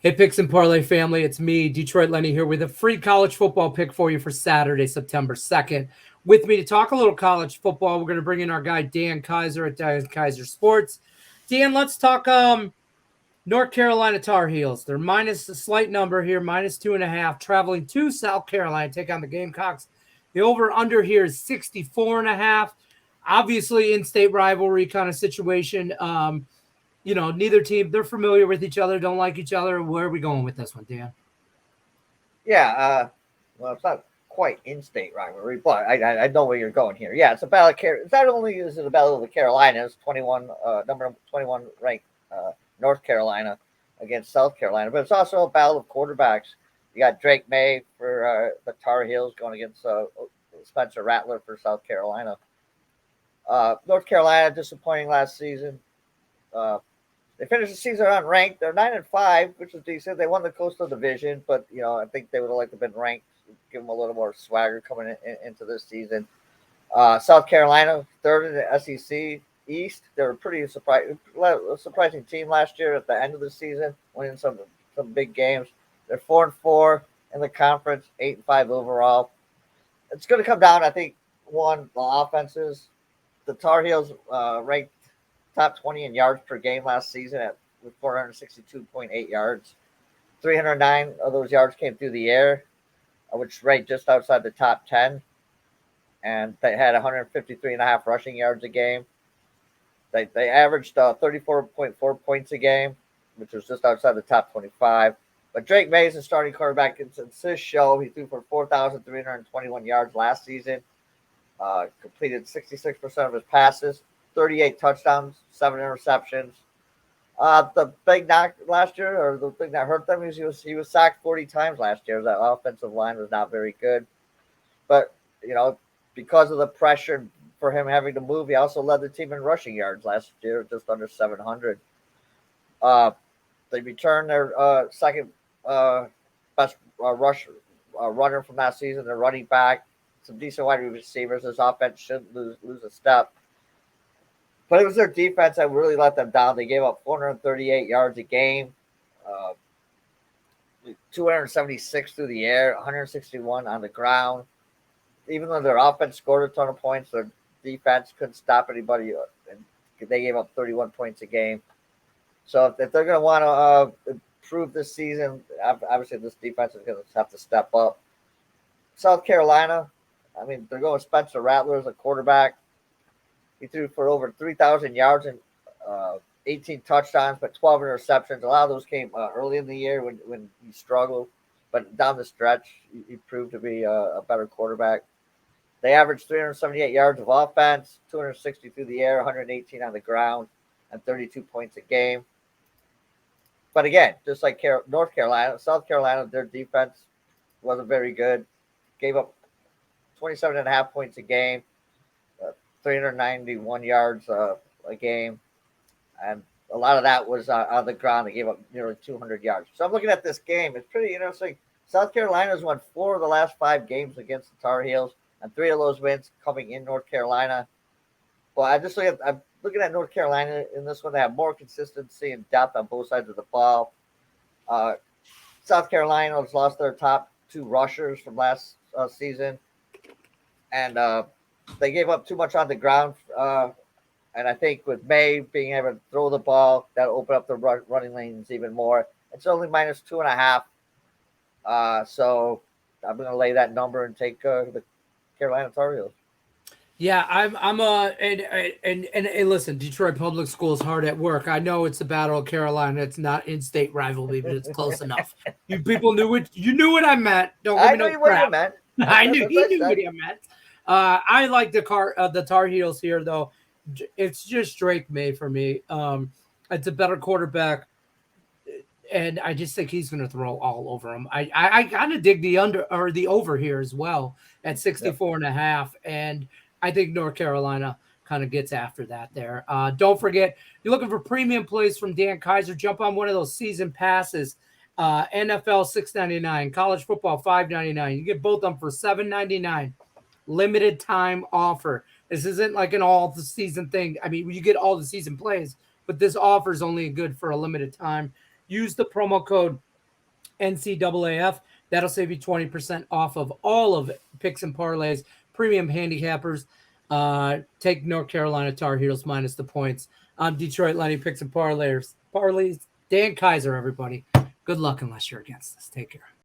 Hey, Picks and Parlay family, it's me, Detroit Lenny, here with a free college football pick for you for Saturday, September 2nd. With me to talk a little college football, we're going to bring in our guy, Dan Kaiser at Kaiser Sports. Dan, let's talk North Carolina Tar Heels. They're minus a slight number here, -2.5, traveling to South Carolina, take on the Gamecocks. The over-under here is 64.5. Obviously, in-state rivalry kind of situation. Neither team, they're familiar with each other, don't like each other. Where are we going with this one, Dan? Yeah, well, it's not quite in-state rivalry, but I know where you're going here. Yeah, it's a battle of not only is it a battle of the Carolinas, number 21 ranked North Carolina against South Carolina, but it's also a battle of quarterbacks. You got Drake May for the Tar Heels going against Spencer Rattler for South Carolina. North Carolina disappointing last season. They finished the season unranked. They're 9-5, which is decent. They won the Coastal Division, but I think they would have liked to have been ranked, give them a little more swagger coming into this season. South Carolina, third in the SEC East. They were pretty surprising team last year at the end of the season, winning some big games. They're 4-4 in the conference, 8-5 overall. It's going to come down, I think, the offenses. The Tar Heels ranked top 20 in yards per game last season with 462.8 yards. 309 of those yards came through the air, which ranked just outside the top 10. And they had 153.5 rushing yards a game. They averaged 34.4 points a game, which was just outside the top 25. But Drake May is the starting quarterback since this show. He threw for 4,321 yards last season. Completed 66% of his passes, 38 touchdowns, 7 interceptions. The big knock last year, or the thing that hurt them, is he was sacked 40 times last year. That offensive line was not very good. But, because of the pressure for him having to move, he also led the team in rushing yards last year, just under 700. They returned their second best runner from that season, their running back. Some decent wide receivers. This offense shouldn't lose a step. But it was their defense that really let them down. They gave up 438 yards a game, 276 through the air, 161 on the ground. Even though their offense scored a ton of points, their defense couldn't stop anybody, and they gave up 31 points a game. So if they're going to want to improve this season, obviously this defense is going to have to step up. South Carolina, they're going Spencer Rattler as a quarterback. He threw for over 3,000 yards and 18 touchdowns, but 12 interceptions. A lot of those came early in the year when he struggled. But down the stretch, he proved to be a better quarterback. They averaged 378 yards of offense, 260 through the air, 118 on the ground, and 32 points a game. But again, just like North Carolina, South Carolina, their defense wasn't very good. Gave up 27.5 points a game. 391 yards a game, and a lot of that was on the ground. They gave up nearly 200 yards. So I'm looking at this game. It's pretty interesting. South Carolina's won 4 of the last 5 games against the Tar Heels, and 3 of those wins coming in North Carolina. Well, I'm looking at North Carolina in this one. They have more consistency and depth on both sides of the ball. South Carolina has lost their top 2 rushers from last season, and they gave up too much on the ground, and I think with May being able to throw the ball, that'll open up the running lanes even more. It's only -2.5, so I'm going to lay that number and take the Carolina Tar Heels. Yeah, and listen, Detroit Public Schools hard at work. I know it's the Battle of Carolina. It's not in-state rivalry, but it's close enough. You people knew it. You knew what I meant. Don't give me no crap. I knew he knew what I meant. I like the Tar Heels here, though. It's just Drake May for me. It's a better quarterback, and I just think he's going to throw all over him. I kind of dig the over here as well at 64.5, and I think North Carolina kind of gets after that there. Don't forget, you're looking for premium plays from Dan Kaiser. Jump on one of those season passes. NFL $6.99, college football $5.99. You get both of them for $7.99. Limited time offer. This isn't like an all the season thing. You get all the season plays, but this offer is only good for a limited time. Use the promo code NCAAF. That'll save you 20% off of all of it. Picks and Parlays, premium handicappers. Take North Carolina Tar Heels minus the points. I'm Detroit Lenny, Picks and Parlays. Dan Kaiser, everybody. Good luck unless you're against us. Take care.